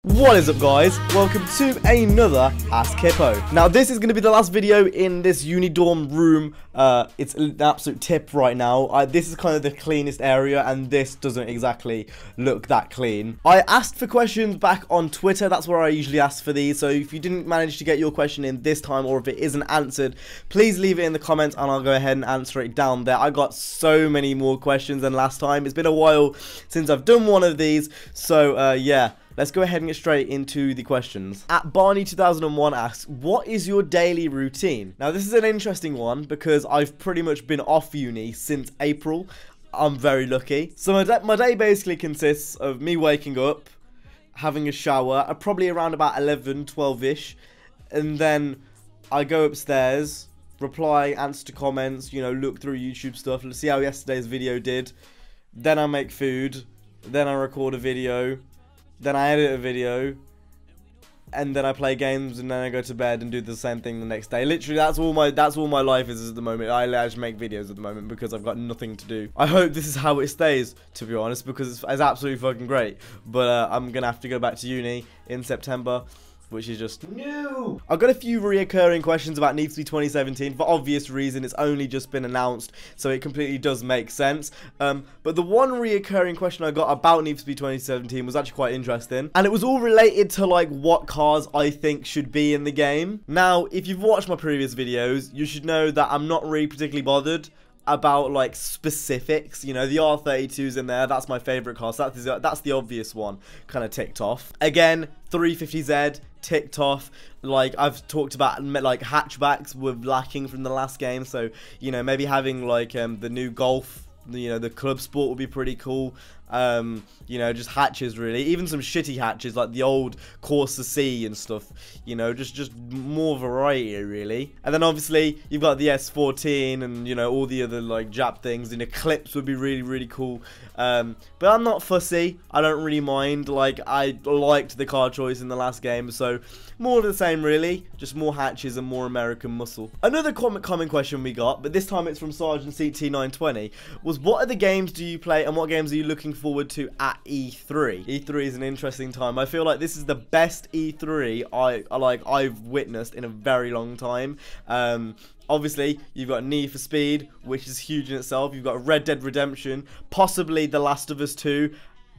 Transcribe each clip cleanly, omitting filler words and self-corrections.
What is up, guys? Welcome to another Ask Hippo. Now this is going to be the last video in this uni-dorm room. It's an absolute tip right now. This is kind of the cleanest area and this doesn't exactly look that clean. I asked for questions back on Twitter. That's where I usually ask for these. So if you didn't manage to get your question in this time, or if it isn't answered, please leave it in the comments and I'll go ahead and answer it down there. I got so many more questions than last time. It's been a while since I've done one of these. So yeah. Let's go ahead and get straight into the questions. At Barney2001 asks, what is your daily routine? Now, this is an interesting one because I've pretty much been off uni since April. I'm very lucky. So my day basically consists of me waking up, having a shower, probably around about 11, 12-ish. And then I go upstairs, reply, answer to comments, you know, look through YouTube stuff, let's see how yesterday's video did. Then I make food. Then I record a video. Then I edit a video, and then I play games, and then I go to bed and do the same thing the next day. Literally, that's all my life is at the moment. I just make videos at the moment because I've got nothing to do. I hope this is how it stays, to be honest, because it's absolutely fucking great. But I'm gonna have to go back to uni in September, which is just new. I've got a few reoccurring questions about Need for Speed 2017. For obvious reason, it's only just been announced, so it completely does make sense. But the one reoccurring question I got about Need for Speed 2017 was actually quite interesting. And it was all related to, like, what cars I think should be in the game. Now, if you've watched my previous videos, you should know that I'm not really particularly bothered about, like, specifics. You know, the R32's in there. That's my favorite car. So that's the obvious one, kind of ticked off. Again, 350Z ticked off. Like, I've talked about, like, hatchbacks were lacking from the last game, so, you know, maybe having, like, the new Golf, you know, the Club Sport would be pretty cool. You know, just hatches, really. Even some shitty hatches like the old Corsair C and stuff. You know, just more variety, really. And then obviously you've got the S14 and, you know, all the other, like, Jap things. And Eclipse would be really, really cool. But I'm not fussy. I don't really mind. Like, I liked the car choice in the last game, so more of the same, really. Just more hatches and more American muscle. Another common question we got, but this time it's from Sergeant CT920, was what other games do you play and what games are you looking forward to at E3? E3 is an interesting time. I feel like this is the best E3 I've witnessed in a very long time. Obviously, you've got Need for Speed, which is huge in itself. You've got Red Dead Redemption, possibly The Last of Us 2.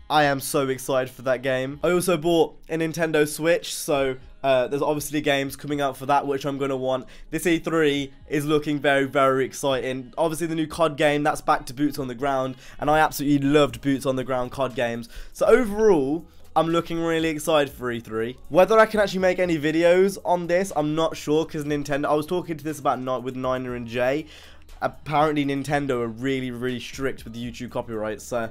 I am so excited for that game. I also bought a Nintendo Switch, so there's obviously games coming out for that, which I'm going to want. This E3 is looking very, very exciting. Obviously, the new COD game, that's back to Boots on the Ground, and I absolutely loved Boots on the Ground COD games. So overall, I'm looking really excited for E3. Whether I can actually make any videos on this, I'm not sure, because Nintendo, I was talking to this about with Niner and Jay. Apparently, Nintendo are really, really strict with the YouTube copyrights, so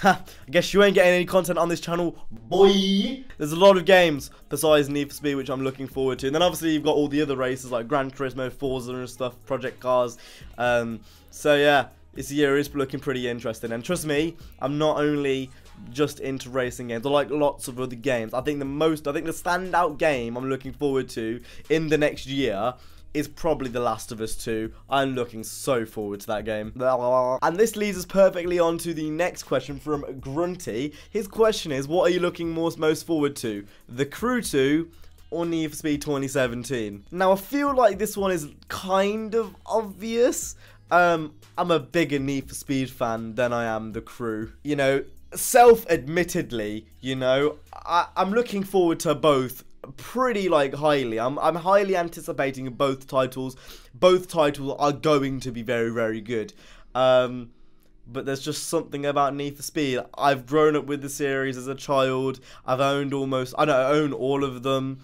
I guess you ain't getting any content on this channel, boy. There's a lot of games besides Need for Speed which I'm looking forward to. And then obviously you've got all the other races like Gran Turismo, Forza and stuff, Project Cars. So yeah, this year is looking pretty interesting. And trust me, I'm not only just into racing games. I like lots of other games. I think the standout game I'm looking forward to in the next year is probably The Last of Us 2. I'm looking so forward to that game. And this leads us perfectly on to the next question from Grunty. His question is, what are you looking most forward to? The Crew 2 or Need for Speed 2017? Now, I feel like this one is kind of obvious. I'm a bigger Need for Speed fan than I am The Crew. You know, self-admittedly, you know, I'm looking forward to both pretty, like, highly. I'm highly anticipating both titles. Both titles are going to be very, very good. But there's just something about Need for Speed. I've grown up with the series as a child. I've owned I own all of them.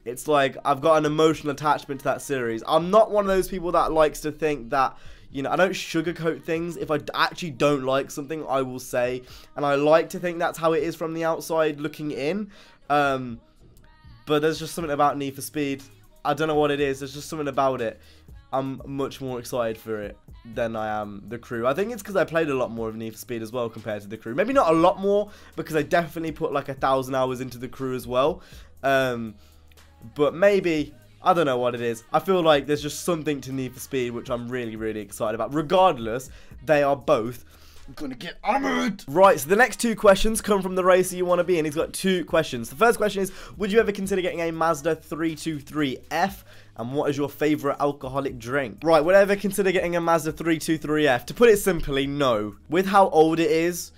It's like I've got an emotional attachment to that series. I'm not one of those people that likes to think that, you know, I don't sugarcoat things. If I actually don't like something, I will say. And I like to think that's how it is from the outside looking in. But there's just something about Need for Speed. I don't know what it is. There's just something about it. I'm much more excited for it than I am The Crew. I think it's because I played a lot more of Need for Speed as well compared to The Crew. Maybe not a lot more, because I definitely put like 1,000 hours into The Crew as well. But maybe, I don't know what it is. I feel like there's just something to Need for Speed which I'm really, really excited about. Regardless, they are both I'm gonna get hammered. Right, so the next two questions come from the racer you want to be, and he's got two questions. The first question is, would you ever consider getting a Mazda 323F? And what is your favorite alcoholic drink? Right, would I ever consider getting a Mazda 323F? To put it simply, no. With how old it is,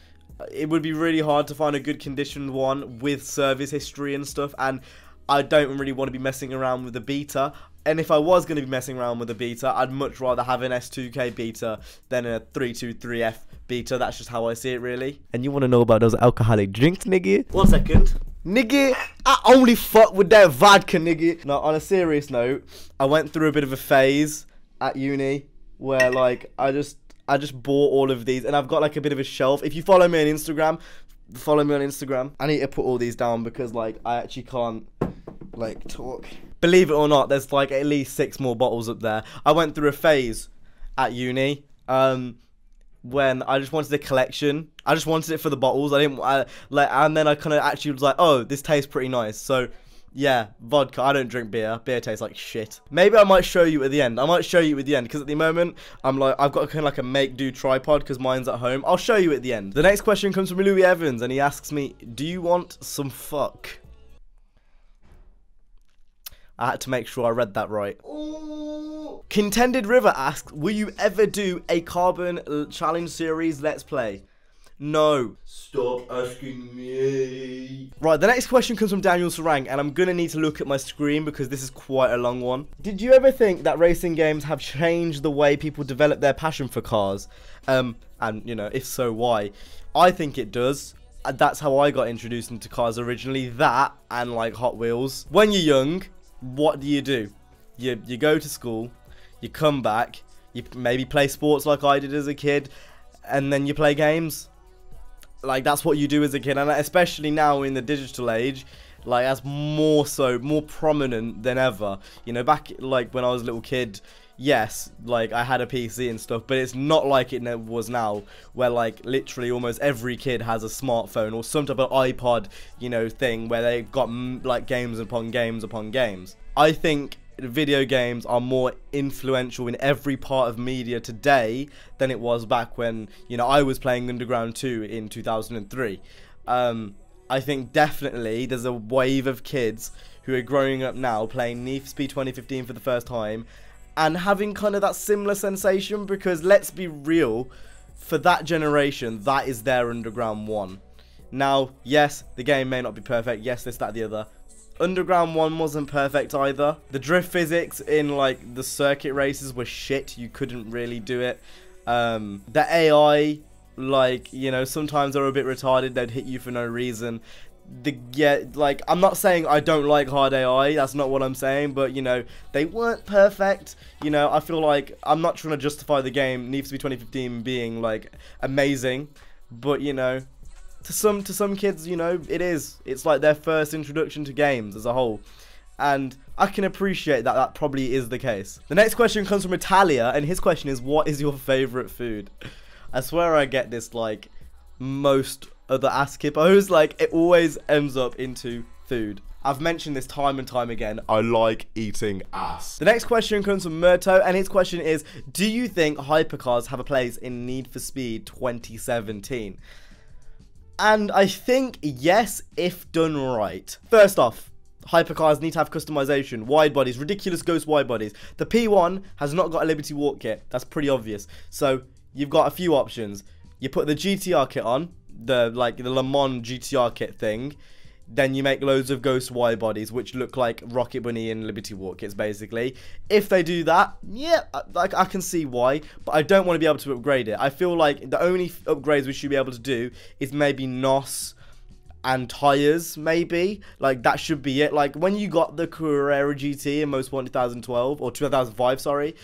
it would be really hard to find a good conditioned one with service history and stuff, and I don't really want to be messing around with the beta. And if I was going to be messing around with a beta, I'd much rather have an S2K beta than a 323F beta. That's just how I see it, really. And you want to know about those alcoholic drinks, nigga? 1 second. Nigga, I only fuck with that vodka, nigga. Now, on a serious note, I went through a bit of a phase at uni where, like, I just bought all of these, and I've got, like, a bit of a shelf. If you follow me on Instagram, I need to put all these down because, like, I actually can't, like, talk. Believe it or not, there's like at least 6 more bottles up there. I went through a phase at uni when I just wanted a collection. I just wanted it for the bottles. And then I kind of actually was like, oh, this tastes pretty nice. So yeah, vodka. I don't drink beer. Beer tastes like shit. Maybe I might show you at the end. Because at the moment I'm like, I've got kind of like a make-do tripod because mine's at home. I'll show you at the end. The next question comes from Louis Evans, and he asks me, do you want some fuck? I had to make sure I read that right. Ooh. Contended River asks, will you ever do a Carbon Challenge Series Let's Play? No. Stop asking me. Right, the next question comes from Daniel Sarang, and I'm going to need to look at my screen because this is quite a long one. Did you ever think that racing games have changed the way people develop their passion for cars? And, you know, if so, why? I think it does. That's how I got introduced into cars originally. That and, like, Hot Wheels. When you're young, what do? You go to school, you come back, you maybe play sports like I did as a kid, and then you play games. Like, that's what you do as a kid, and especially now in the digital age, like, that's more prominent than ever. You know, back, like, when I was a little kid, yes, like, I had a PC and stuff, but it's not like it was now, where, like, literally almost every kid has a smartphone or some type of iPod, you know, thing, where they've got, like, games upon games upon games. I think video games are more influential in every part of media today than it was back when, you know, I was playing Underground 2 in 2003. I think definitely there's a wave of kids who are growing up now playing Need for Speed 2015 for the first time and having kind of that similar sensation, because let's be real, for that generation, that is their Underground 1. Now, yes, the game may not be perfect, yes, this, that, the other. Underground 1 wasn't perfect either. The drift physics in, like, the circuit races were shit. You couldn't really do it. The AI, like, you know, sometimes they're a bit retarded. They'd hit you for no reason. Like, I'm not saying I don't like hard AI. That's not what I'm saying. But, you know, they weren't perfect. You know, I feel like I'm not trying to justify the game Need for Speed 2015 being, like, amazing. But, you know, to some kids, you know, it's like their first introduction to games as a whole, and I can appreciate that that probably is the case. The next question comes from Italia, and his question is, what is your favorite food? I swear I get this like most other Ask Hippos, like it always ends up into food. I've mentioned this time and time again, I like eating ass. The next question comes from Murto, and his question is, do you think hypercars have a place in Need for Speed 2017? And I think yes, if done right. First off, hypercars need to have customization. Wide bodies, ridiculous ghost wide bodies. The P1 has not got a Liberty Walk kit. That's pretty obvious. So you've got a few options. You put the GTR kit on, the Le Mans GTR kit thing. Then you make loads of ghost wide bodies, which look like Rocket Bunny and Liberty Walk kits, basically. If they do that, yeah, like I can see why, but I don't want to be able to upgrade it. I feel like the only upgrades we should be able to do is maybe NOS and tires, maybe. Like, that should be it. Like, when you got the Carrera GT in Most Wanted 2012, or 2005, sorry,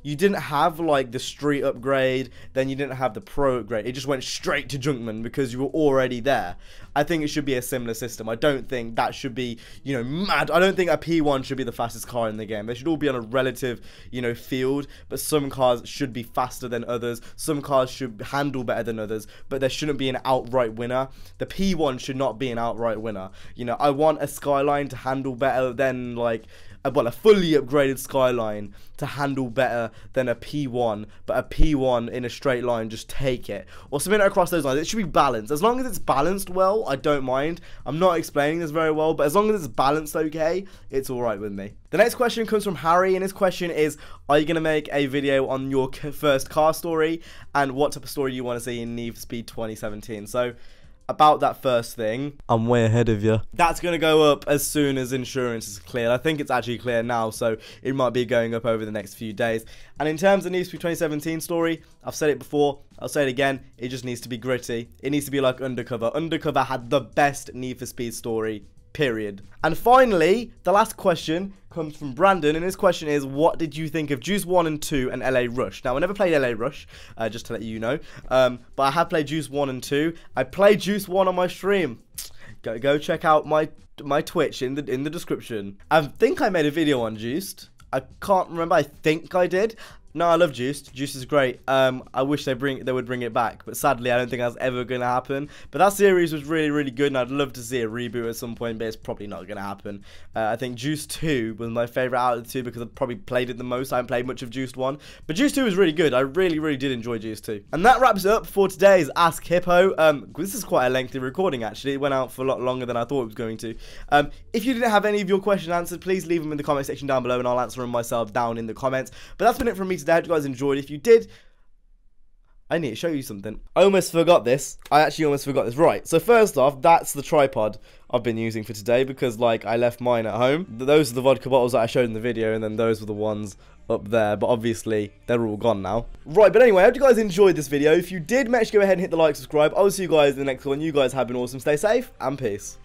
you didn't have, like, the street upgrade, then you didn't have the pro upgrade. It just went straight to Junkman because you were already there. I think it should be a similar system. I don't think that should be, you know, mad. I don't think a P1 should be the fastest car in the game. They should all be on a relative, you know, field, but some cars should be faster than others. Some cars should handle better than others, but there shouldn't be an outright winner. The P1 P1 should not be an outright winner. You know, I want a Skyline to handle better than, like, well, a fully upgraded Skyline to handle better than a P1, but a P1 in a straight line, just take it. Or something across those lines. It should be balanced. As long as it's balanced well, I don't mind. I'm not explaining this very well, but as long as it's balanced okay, it's alright with me. The next question comes from Harry, and his question is, are you going to make a video on your first car story, and what type of story you want to see in Need for Speed 2017? So, about that first thing, I'm way ahead of you. That's going to go up as soon as insurance is cleared. I think it's actually clear now, so it might be going up over the next few days. And in terms of Need for Speed 2017 story, I've said it before, I'll say it again, it just needs to be gritty. It needs to be like Undercover. Undercover had the best Need for Speed story, period. And finally, the last question comes from Brandon, and his question is, what did you think of Juice 1 and 2 and LA Rush? Now, I never played LA Rush, just to let you know, but I have played Juice 1 and 2. I played Juice 1 on my stream. Go check out my Twitch in the description. I think I made a video on Juiced. I can't remember. I think I did. No, I love Juiced. Juiced is great. I wish they would bring it back, but sadly, I don't think that's ever going to happen. But that series was really, really good, and I'd love to see a reboot at some point, but it's probably not going to happen. I think Juiced 2 was my favorite out of the two because I probably played it the most. I haven't played much of Juiced 1, but Juiced 2 was really good. I really, really did enjoy Juiced 2. And that wraps it up for today's Ask Hippo. This is quite a lengthy recording, actually. It went out for a lot longer than I thought it was going to. If you didn't have any of your questions answered, please leave them in the comment section down below, and I'll answer them myself down in the comments. But that's been it from me today. I hope you guys enjoyed. If you did, I need to show you something. I almost forgot this. I actually almost forgot this. Right, so first off, that's the tripod I've been using for today because, like, I left mine at home. Those are the vodka bottles that I showed in the video, and then those were the ones up there, but obviously they're all gone now. Right, but anyway, I hope you guys enjoyed this video. If you did, make sure to go ahead and hit the like, subscribe. I'll see you guys in the next one. You guys have been awesome. Stay safe, and peace.